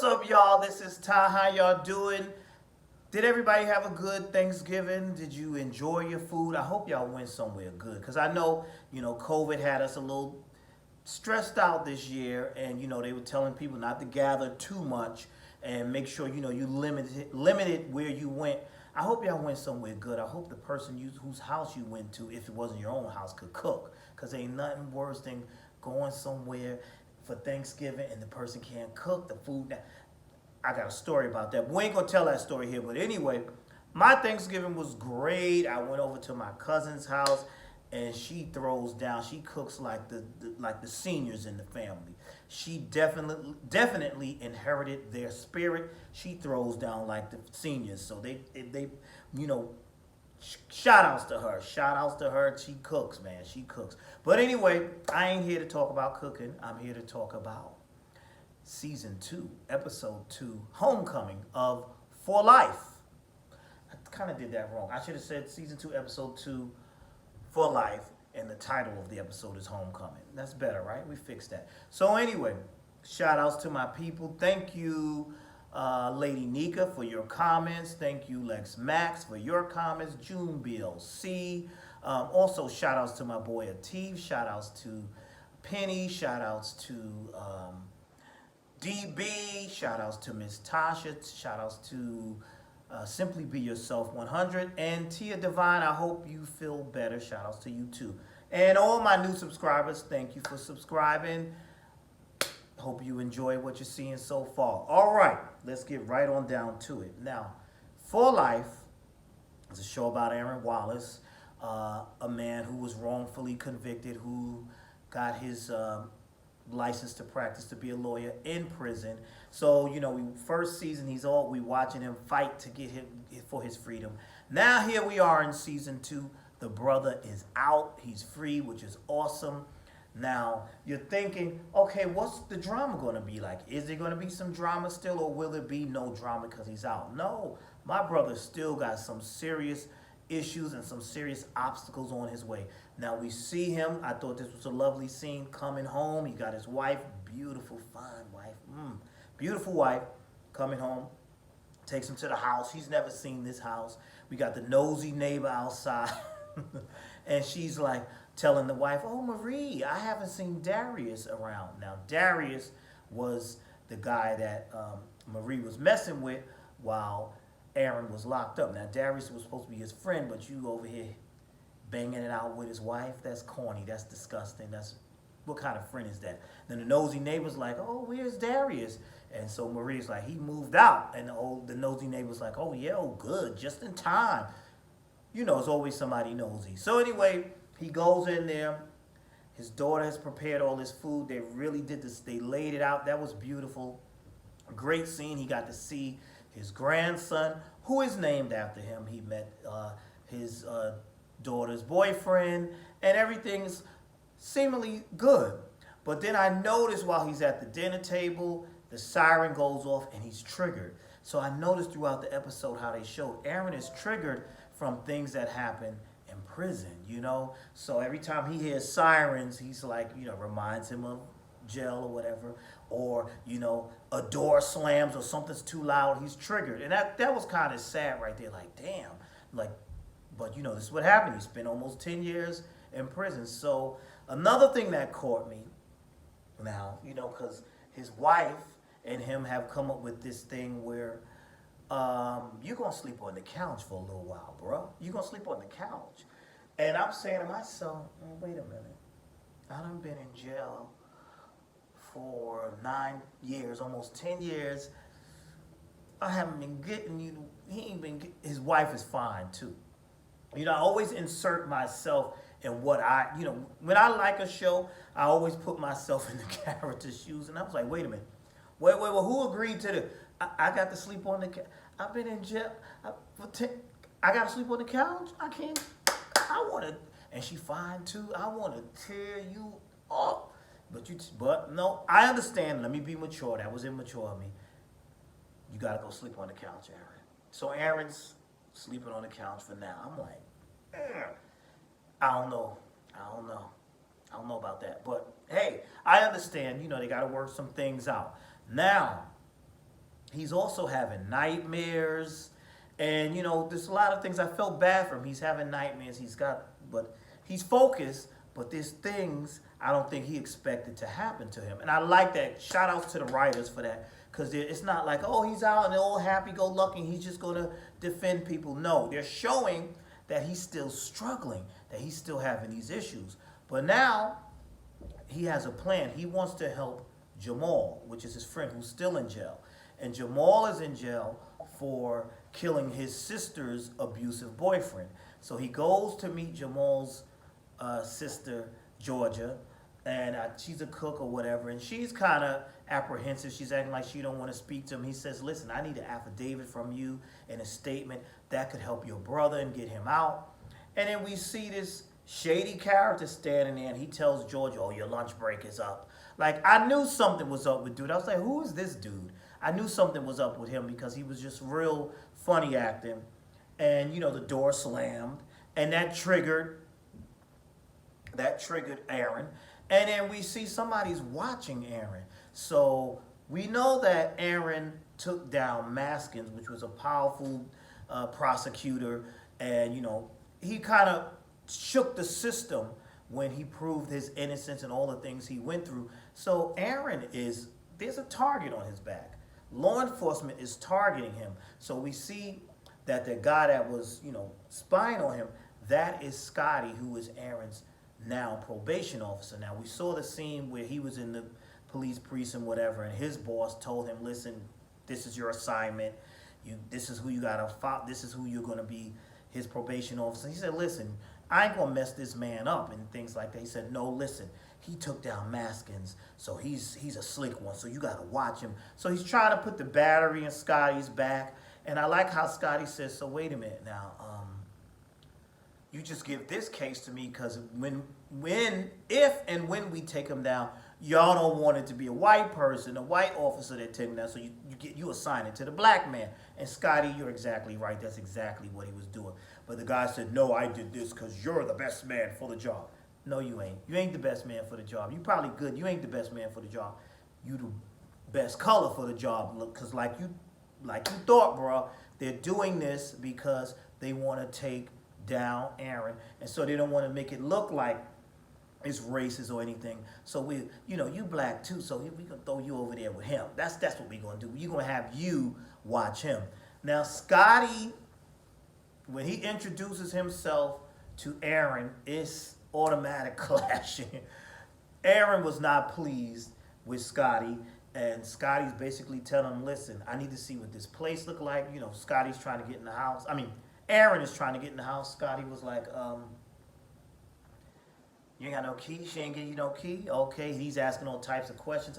What's up, y'all? This is Ty. How y'all doing? Did everybody have a good Thanksgiving? Did you enjoy your food? I hope y'all went somewhere good because I know, COVID had us a little stressed out this year, and they were telling people not to gather too much and make sure you limited where you went. I hope y'all went somewhere good. I hope the person whose house you went to, if it wasn't your own house, could cook, because ain't nothing worse than going somewhere for Thanksgiving and the person can't cook the food. I got a story about that. We ain't gonna tell that story here, but anyway, my Thanksgiving was great. I went over to my cousin's house, and she throws down. She cooks like the seniors in the family. She definitely inherited their spirit. She throws down like the seniors. So they you know shout outs to her. Shout outs to her. She cooks, man. She cooks. But anyway, I ain't here to talk about cooking. I'm here to talk about season 2, episode 2, homecoming of For Life. I kind of did that wrong. I should have said season 2, episode 2, For Life, and the title of the episode is Homecoming. That's better, right? We fixed that. So anyway, shout outs to my people. Thank you, Lady Nika, for your comments. Thank you, Lex Max, for your comments. June BLC. Also, shout outs to my boy Atif. Shout outs to Penny. Shout outs to DB. Shout outs to Miss Tasha. Shout outs to Simply Be Yourself 100. And Tia Divine, I hope you feel better. Shout outs to you too. And all my new subscribers, thank you for subscribing. Hope you enjoy what you're seeing so far. All right, let's get right on down to it. Now, For Life is a show about Aaron Wallace, a man who was wrongfully convicted, who got his license to practice to be a lawyer in prison. So, first season, we watching him fight to get him for his freedom. Now here we are in season 2. The brother is out. He's free, which is awesome. Now, you're thinking, okay, what's the drama going to be like? Is there going to be some drama still, or will there be no drama because he's out? No, my brother still got some serious issues and some serious obstacles on his way. Now, we see him. I thought this was a lovely scene coming home. He got his wife, beautiful, fine wife, beautiful wife, coming home. Takes him to the house. He's never seen this house. We got the nosy neighbor outside. And she's like telling the wife, "Oh, Marie, I haven't seen Darius around." Now, Darius was the guy that Marie was messing with while Aaron was locked up. Now, Darius was supposed to be his friend, but you over here banging it out with his wife? That's corny. That's disgusting. What kind of friend is that? Then the nosy neighbor's like, "Oh, where's Darius?" And so Marie's like, "He moved out." And the nosy neighbor's like, "Oh, yeah, oh, good, just in time." It's always somebody nosy. So anyway, he goes in there. His daughter has prepared all this food. They really did this. They laid it out. That was beautiful. A great scene. He got to see his grandson, who is named after him. He met his daughter's boyfriend, and everything's seemingly good. But then I noticed while he's at the dinner table, the siren goes off and he's triggered. So I noticed throughout the episode how they showed Aaron is triggered from things that happen in prison, So every time he hears sirens, he's like, reminds him of jail or whatever. Or, a door slams or something's too loud, he's triggered. And that was kind of sad right there. Like, damn. Like, but this is what happened. He spent almost 10 years in prison. So another thing that caught me now, because his wife and him have come up with this thing where you're going to sleep on the couch for a little while, bro. You're going to sleep on the couch. And I'm saying to myself, wait a minute. I done been in jail for 9 years, almost 10 years. I haven't been getting his wife is fine too. I always insert myself in what when I like a show, I always put myself in the character's shoes. And I was like, wait a minute. Wait, who agreed to this? I got to sleep on the couch. I've been in jail. I got to sleep on the couch? I can't. I want to. And she fine too. I want to tear you up. But no, I understand. Let me be mature. That was immature of me. You got to go sleep on the couch, Aaron. So Aaron's sleeping on the couch for now. I'm like, I don't know. I don't know about that. But hey, I understand. They got to work some things out. Now, he's also having nightmares. And, there's a lot of things I felt bad for him. He's having nightmares. But he's focused, but there's things I don't think he expected to happen to him. And I like that. Shout outs to the writers for that. Because it's not like, oh, he's out and all happy-go-lucky, he's just going to defend people. No, they're showing that he's still struggling, that he's still having these issues. But now, he has a plan. He wants to help Jamal, which is his friend who's still in jail. And Jamal is in jail for killing his sister's abusive boyfriend. So he goes to meet Jamal's sister, Georgia, and she's a cook or whatever, and she's kind of apprehensive. She's acting like she don't want to speak to him. He says, listen, I need an affidavit from you and a statement that could help your brother and get him out. And then we see this shady character standing there, and he tells Georgia, oh, your lunch break is up. Like, I knew something was up with dude. I was like, who is this dude? I knew something was up with him because he was just real funny acting. And, the door slammed, and that triggered Aaron. And then we see somebody's watching Aaron. So we know that Aaron took down Maskins, which was a powerful prosecutor. And, he kind of shook the system when he proved his innocence and all the things he went through. So there's a target on his back. Law enforcement is targeting him. So we see that the guy that was, spying on him, that is Scotty, who is Aaron's now probation officer. Now, we saw the scene where he was in the police precinct, whatever, and his boss told him, listen, this is your assignment. This is who you got to follow. This is who you're going to be, his probation officer. He said, listen, I ain't going to mess this man up and things like that. He said, no, listen, he took down Maskins, so he's a slick one, so you got to watch him. So he's trying to put the battery in Scotty's back, and I like how Scotty says, so wait a minute now, you just give this case to me because if and when we take him down, y'all don't want it to be a white person, a white officer that take him down, so you assign it to the black man. And Scotty, you're exactly right. That's exactly what he was doing. But the guy said, no, I did this because you're the best man for the job. No, you ain't. You ain't the best man for the job. You probably good. You ain't the best man for the job. You the best color for the job. Because like you thought, bro, they're doing this because they want to take down Aaron, and so they don't want to make it look like it's racist or anything. So you black too, so we gonna throw you over there with him. That's what we gonna do. You gonna have you watch him. Now Scotty, when he introduces himself to Aaron, it's automatic clashing. Aaron was not pleased with Scotty, and Scotty's basically telling him, listen, I need to see what this place look like. Scotty's trying to get in the house. Aaron is trying to get in the house. Scotty was like, you ain't got no key? She ain't giving you no key? Okay, he's asking all types of questions.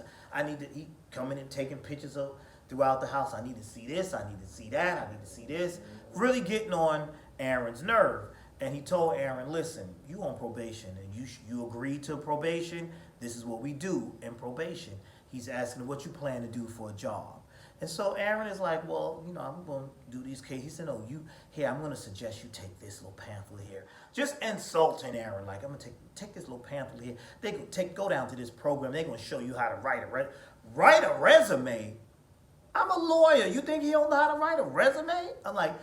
He coming and taking pictures of throughout the house. I need to see this. I need to see that. I need to see this. Really getting on Aaron's nerve. And he told Aaron, listen, you on probation, and you agreed to probation. This is what we do in probation. He's asking what you plan to do for a job. And so Aaron is like, well, I'm going to do these cases. He said, no, I'm going to suggest you take this little pamphlet here. Just insulting Aaron. Like, I'm going to take this little pamphlet here. They can go down to this program. They're going to show you how to write a resume. I'm a lawyer. You think he don't know how to write a resume? I'm like,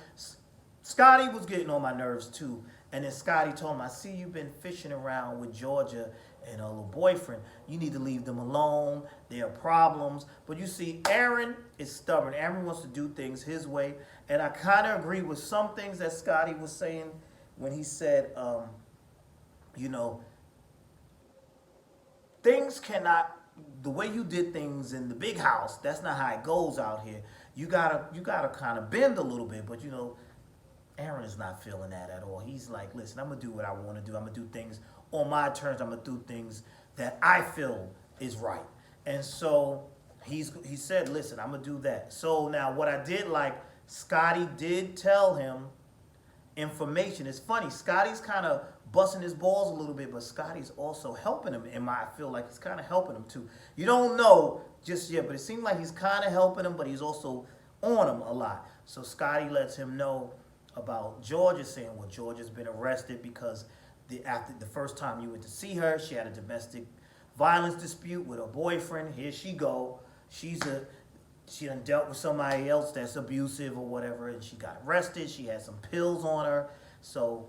Scotty was getting on my nerves too. And then Scotty told him, I see you've been fishing around with Georgia and a little boyfriend. You need to leave them alone. There are problems. But you see, Aaron is stubborn. Aaron wants to do things his way. And I kind of agree with some things that Scotty was saying when he said, things cannot, the way you did things in the big house, that's not how it goes out here. You gotta kind of bend a little bit. But, Aaron is not feeling that at all. He's like, listen, I'm going to do what I want to do. I'm going to do things on my terms. I'm going to do things that I feel is right. And so he said, listen, I'm going to do that. So now what I did like, Scotty did tell him information. It's funny. Scotty's kind of busting his balls a little bit, but Scotty's also helping him. I feel like he's kind of helping him too. You don't know just yet, but it seems like he's kind of helping him, but he's also on him a lot. So Scotty lets him know about Georgia, saying, well, Georgia's been arrested because after the first time you went to see her, she had a domestic violence dispute with her boyfriend. Here she go. she done dealt with somebody else that's abusive or whatever, and she got arrested. She had some pills on her. So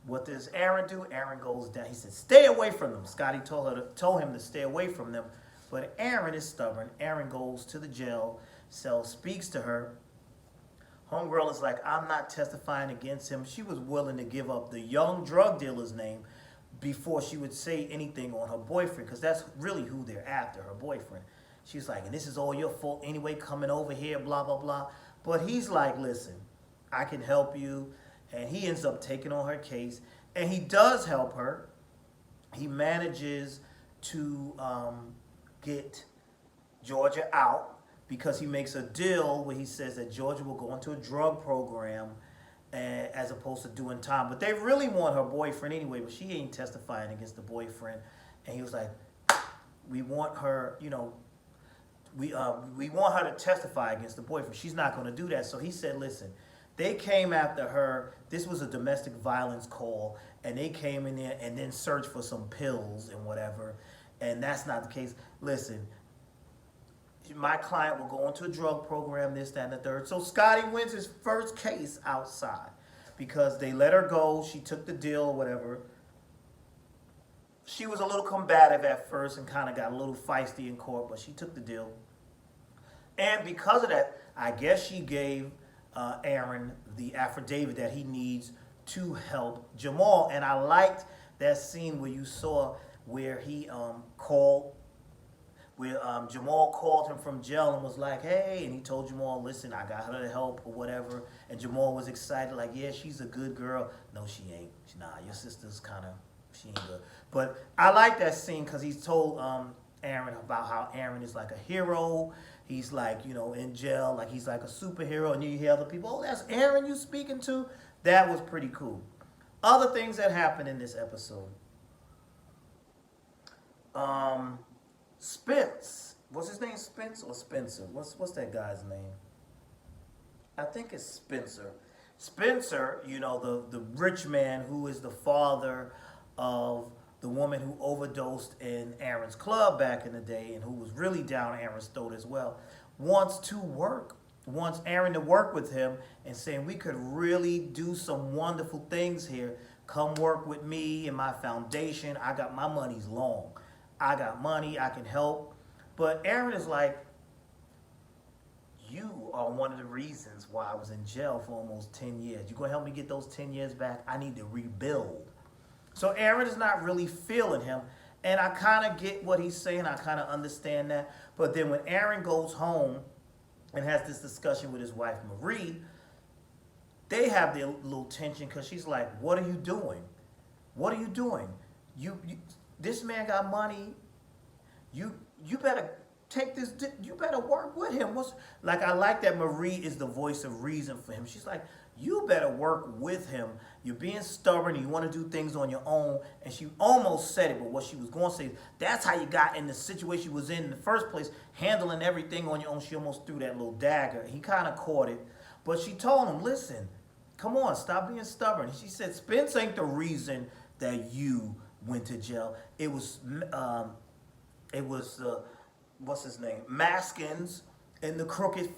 what does Aaron do? Aaron goes down. He said, "Stay away from them." Scotty told him to stay away from them, but Aaron is stubborn. Aaron goes to the jail cell, speaks to her. Homegirl is like, "I'm not testifying against him." She was willing to give up the young drug dealer's name before she would say anything on her boyfriend, because that's really who they're after, her boyfriend. She's like, "And this is all your fault anyway, coming over here, blah, blah, blah." But he's like, "Listen, I can help you." And he ends up taking on her case. And he does help her. He manages to get Georgia out because he makes a deal where he says that Georgia will go into a drug program as opposed to doing time. But they really want her boyfriend anyway, but she ain't testifying against the boyfriend. And he was like, "We want her, we want her to testify against the boyfriend. She's not going to do that." So he said, "Listen, they came after her. This was a domestic violence call, and they came in there and then searched for some pills and whatever, and that's not the case. Listen, my client will go into a drug program, this, that, and the third." So Scotty wins his first case outside because they let her go. She took the deal or whatever. She was a little combative at first and kind of got a little feisty in court, but she took the deal. And because of that, I guess she gave Aaron the affidavit that he needs to help Jamal. And I liked that scene where you saw where he called, where Jamal called him from jail and was like, "Hey," and he told Jamal, "Listen, I got her to help," or whatever. And Jamal was excited, like, "Yeah, she's a good girl." "No, she ain't. Nah, your sister's kind of, she ain't good." But I like that scene because he's told Aaron about how Aaron is like a hero. He's like, in jail, like he's like a superhero. And you hear other people, "Oh, that's Aaron you speaking to?" That was pretty cool. Other things that happened in this episode. Spence. What's his name? Spence or Spencer? What's that guy's name? I think it's Spencer. Spencer, the rich man who is the father of the woman who overdosed in Aaron's club back in the day and who was really down Aaron's throat as well, wants Aaron to work with him and saying, "We could really do some wonderful things here. Come work with me and my foundation. I got my money's long. I got money. I can help." But Aaron is like, "You are one of the reasons why I was in jail for almost 10 years. You going to help me get those 10 years back? I need to rebuild." So Aaron is not really feeling him. And I kind of get what he's saying. I kind of understand that. But then when Aaron goes home and has this discussion with his wife, Marie, they have their little tension because she's like, "What are you doing? What are you doing? You this man got money. You better take this. You better work with him." I like that Marie is the voice of reason for him. She's like, "You better work with him. You're being stubborn. You want to do things on your own." And she almost said it, but what she was going to say is, that's how you got in the situation you was in the first place, handling everything on your own. She almost threw that little dagger. He kind of caught it. But she told him, "Listen, come on, stop being stubborn." She said, "Spence ain't the reason that you went to jail. It was what's his name? Maskins and the crooked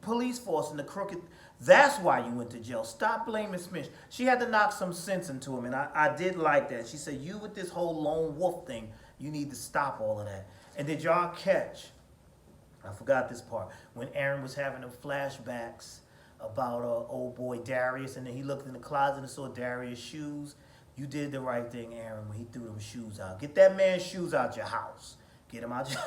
police force and the crooked. That's why you went to jail. Stop blaming Smith." She had to knock some sense into him, and I did like that. She said, "You with this whole lone wolf thing, you need to stop all of that." And did y'all catch, I forgot this part, when Aaron was having them flashbacks about old boy Darius, and then he looked in the closet and saw Darius' shoes? You did the right thing, Aaron, when he threw them shoes out. Get that man's shoes out your house. Get him out your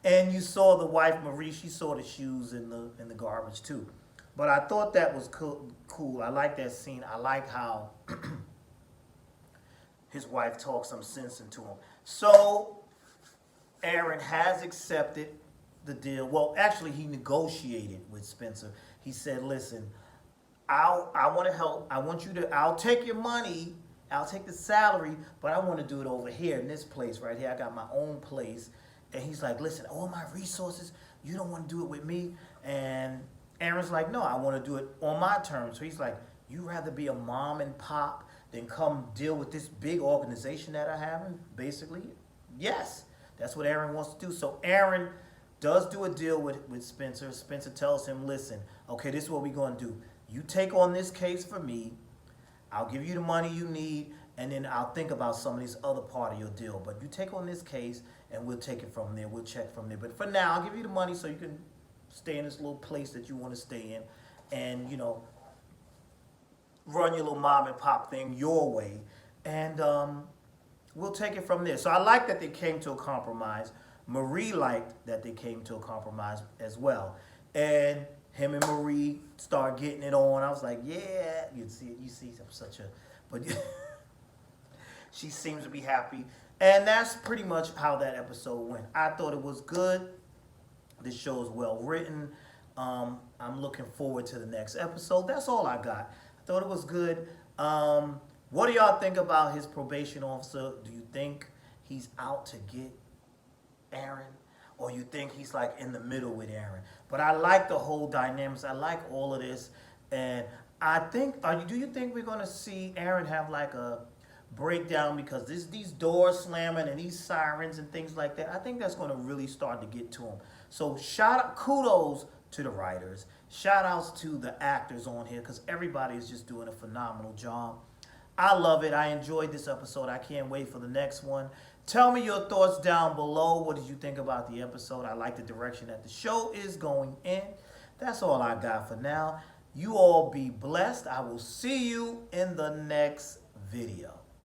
And you saw the wife, Marie, she saw the shoes in the garbage too. But I thought that was cool. I like that scene. I like how his wife talked some sense into him. So Aaron has accepted the deal. Well, actually, he negotiated with Spencer. He said, "Listen, I want to help. I'll take your money. I'll take the salary, but I want to do it over here in this place right here. I got my own place." And he's like, "Listen, all my resources, you don't want to do it with me?" And Aaron's like, "No, I want to do it on my terms." So he's like, "You rather be a mom and pop than come deal with this big organization that I have?" Basically, yes, that's what Aaron wants to do. So Aaron does do a deal with Spencer. Spencer tells him, listen, okay, this is what we're going to do. You take on this case for me. I'll give you the money you need, and then I'll think about some of this other part of your deal. But you take on this case, and we'll take it from there. We'll check from there. But for now, I'll give you the money so you can stay in this little place that you want to stay in and, you know, run your little mom and pop thing your way. And we'll take it from there. So I like that they came to a compromise. Marie liked that they came to a compromise as well. And him and Marie start getting it on. I was like, yeah, you see, I'm such a, but she seems to be happy. And that's pretty much how that episode went. I thought it was good. This show is well written. I'm looking forward to the next episode. That's all I got. I thought it was good. What do y'all think about his probation officer? Do you think he's out to get Aaron? Or you think he's like in the middle with Aaron? But I like the whole dynamics. I like all of this. And I think, do you think we're going to see Aaron have like a breakdown because these doors slamming and these sirens and things like that? I think that's going to really start to get to him. So kudos to the writers. Shout outs to the actors on here because everybody is just doing a phenomenal job. I love it. I enjoyed this episode. I can't wait for the next one. Tell me your thoughts down below. What did you think about the episode? I like the direction that the show is going in. That's all I got for now. You all be blessed. I will see you in the next video.